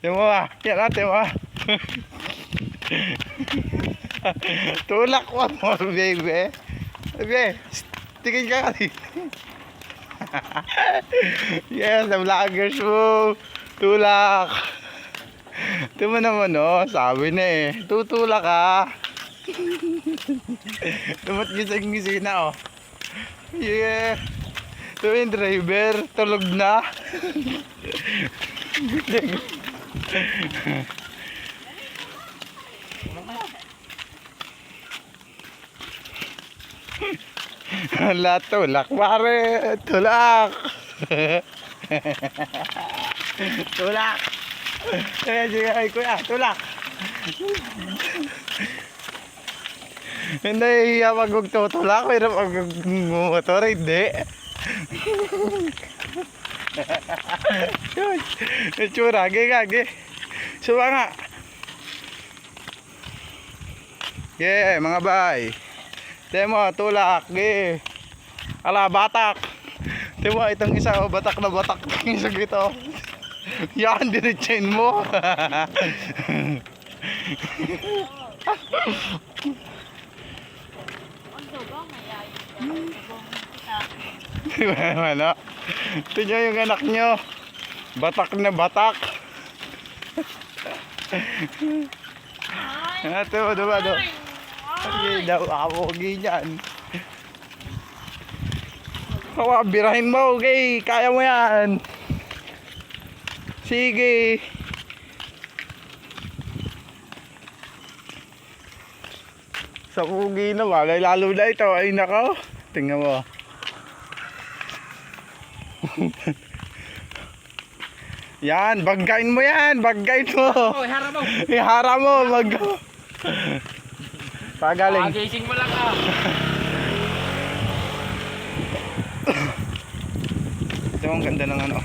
Tingnan mo ah. Yan natin mo ah. Tulak one more baby. Baby, tingin ka kasi. Yes, the vloggers mo. Tulak. Ito mo naman oh, sabi na eh. Tutulak ka. Tumat gising-gising na oh. Yeah. Ito yung driver, tulog na. Wala, tulak pare. Tulak. Tulak. Ay kuya, tulak. Hindi iya pag magtutulak, pero pag motor hindi. Yun, itsura, gage. Suba nga. Yeah, mga bay. Temo, tulak, ge. Ala, batak. Temo, itong isa, oh, batak na batak. Yung sagito. Yan, diretsain mo. Ano? Ito nyo yung anak nyo. Batak na batak. Ito mo, diba? Hindi daw ako ganyan. Kawa, birahin mo, okay? Kaya mo yan. Sige. Sa kugi na malay lalo na ito. Ay nako. Tingnan mo. Yan, banggain mo yan. Banggain mo. Oh, ihara mo. Ihara mo. Pagaling. Pagising mo lang ah. Ito ang ganda ng ano.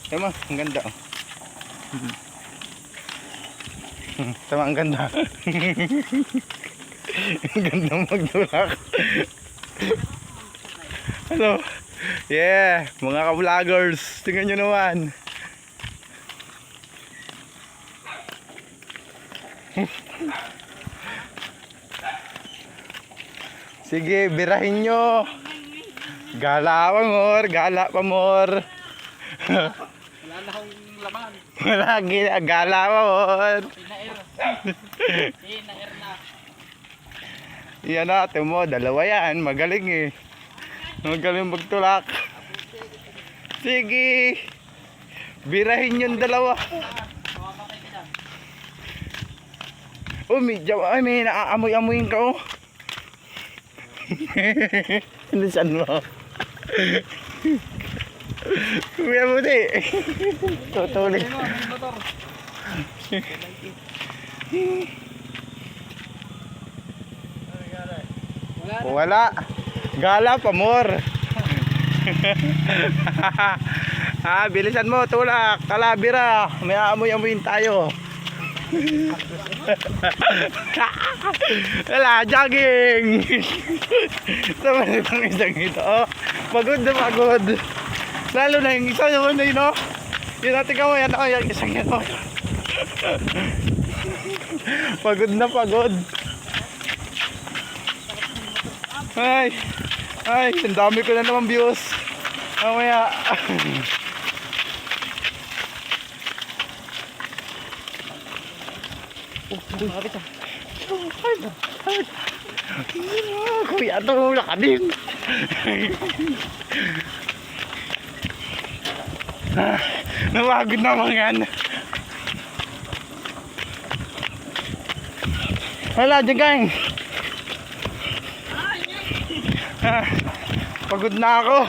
Ito mo, ang ganda. Ito ang ganda. Ang ganda magtulak. Ano? Yeah, mga ka-vloggers, tingnan nyo naman. Sige, birahin nyo. Gala pa more, gala pa more. Wala na akong laman. Wala, gala pa more. Pinair na. Yan natin mo, dalawa yan, magaling eh. Magaling magtulak. Sige. Birahin yung dalawa. Oh, may naaamoy-amoyin ka oh. Saan mo? Kuya mo di. Tutuloy. Wala. Gala pa more. Bilisan mo, tulak, kalabira. May aamoy-amoyin tayo. Wala, jogging. Sama itong isang ito. Oh, pagod na pagod. Lalo na yung isa naman na yun, oh. Yun natin ka mo, yan ako, yung isang yan, oh. Pagod na pagod. Ay, ang dami ko na naman views. Mamaya. Kuya, tulak ka din. Napagod naman yan. Wala, dyan gang. Pagod na ako.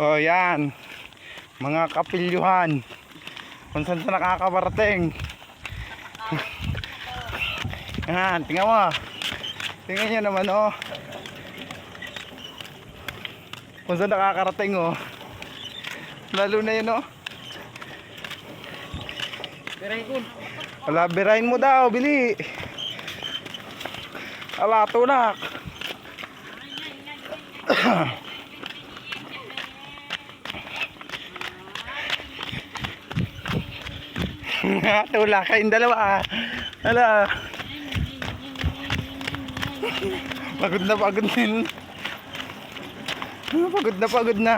Oh, yan. Mga kapilyuhan. Kung saan sa nakakabarating. Yan, tingnan mo. Tingnan nyo naman, oh. Kung saan nakakarating, oh. Lalo na yun, oh. Birahin ko. Ala, birahin mo daw, bili. Ala, tulak. Tulak kayong dalawa. Ala. Pagod na pagod din. Pagod na pagod na.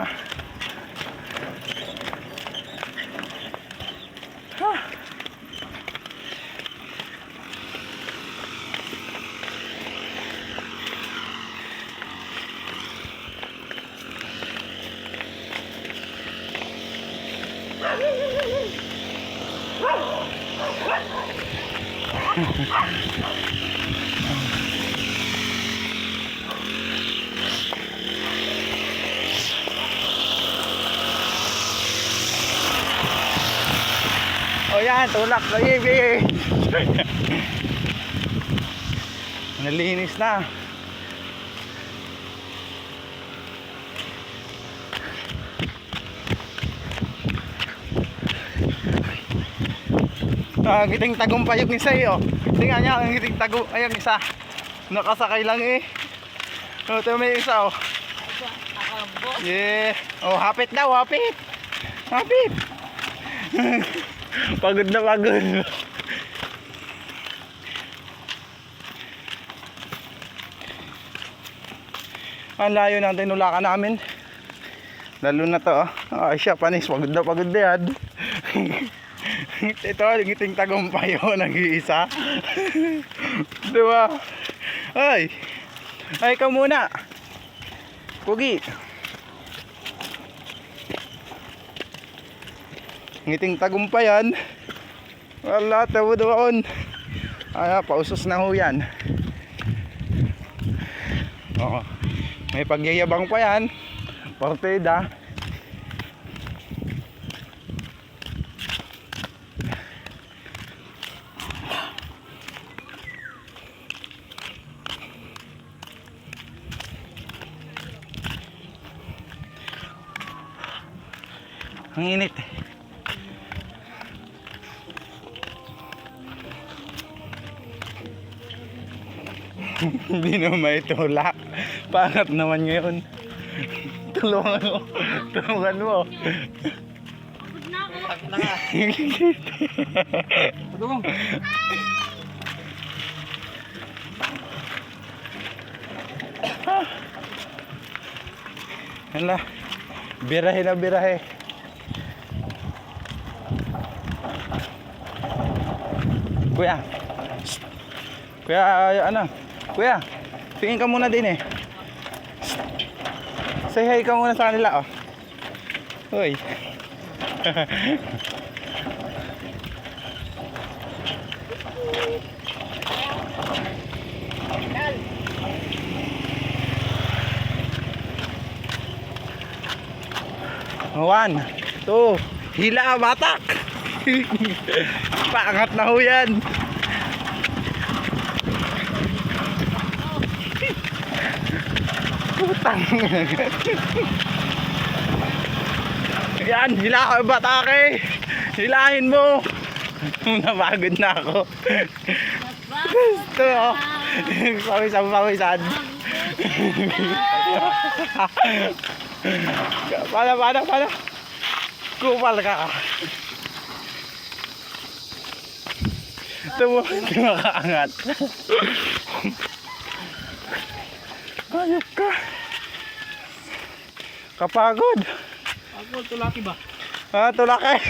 O yan, tulak na ibig. Nalinis na. Giting tagumpay yung isa eh, oh. Tingnan niya, ang giting tagumpay yung isa. Nakasakay lang eh. O, ito may isa, oh. Yeah. Oh, hapit daw, hapit. Hapit. Pagod na pagod. Ang layo ng tinulakan namin. Lalo na to, oh. Ay siya, panis. Pagod na pagod na yan. Ito, ngiting tagumpay o, nag-iisa. Diba? Ay, ay ikaw muna. Pugi. Ngiting tagumpay yan. Wala, tawo doon. Ay, pausos na ho yan. Oo. May pagyayabang pa yan. Partida. Ang init. Hindi na may tulak. Pangat naman ngayon. Tulungan mo. Tulungan mo. Pagod na nga. Pagod. Hala. Birahe na birahe. Kuya. Kuya, ano? Kuya, tingin ka muna din eh. Say hi ka muna sa kanila, oh. Hoy. One, two, hila batak. Paangat na ho yan. Putang. Yan, hila ka batake. Hilahin mo. Napagod na ako. Gusto ko. Pawisan. Paano? Kupal ka. Tumakaangat. Ayop ka. Kapagod. Pagod, tulaki ba? Ah, tulaki.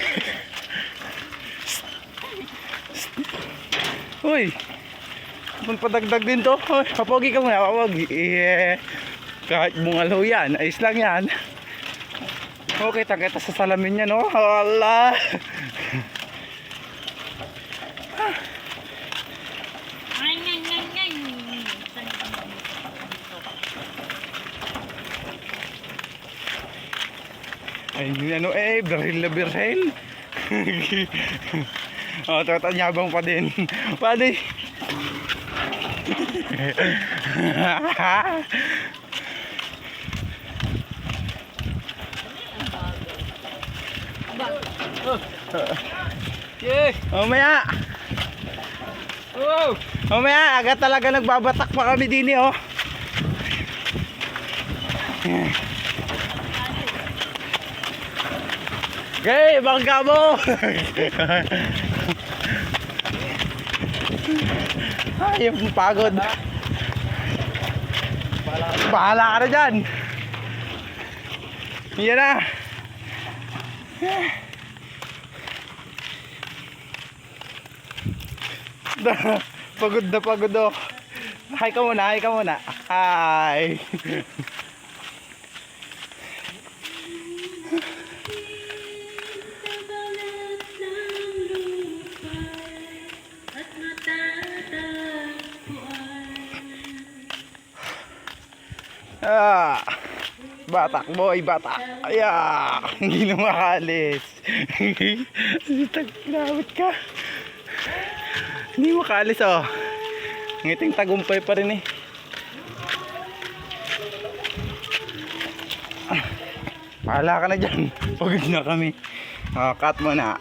Uy. Padagdag din to. Uy, papogi ka muna, papogi. Yeah. Kahit bungalo yan, ayos lang yan. Okay, kita sa salamin niya, no? Wala. Ay, ano eh, baril na baril. Oh, tatanyabang pa din. Pwede. Yeah. Mamaya. Oh! Mamaya, agad talaga nagbabatak pa kami din oh. Okay, bangga mo! Ay, yung pagod. Bahala ka na dyan. Yan na. Pagod na pagod oh. Hi ka muna, hi ka muna. Hi. Ah, batak boy, batak. Ayak, hindi na makalis. Ginawit ka. Hindi makalis oh. Ngiting tagumpay pa rin eh. Bahala ka na dyan. Pagod na kami. Cut mo na.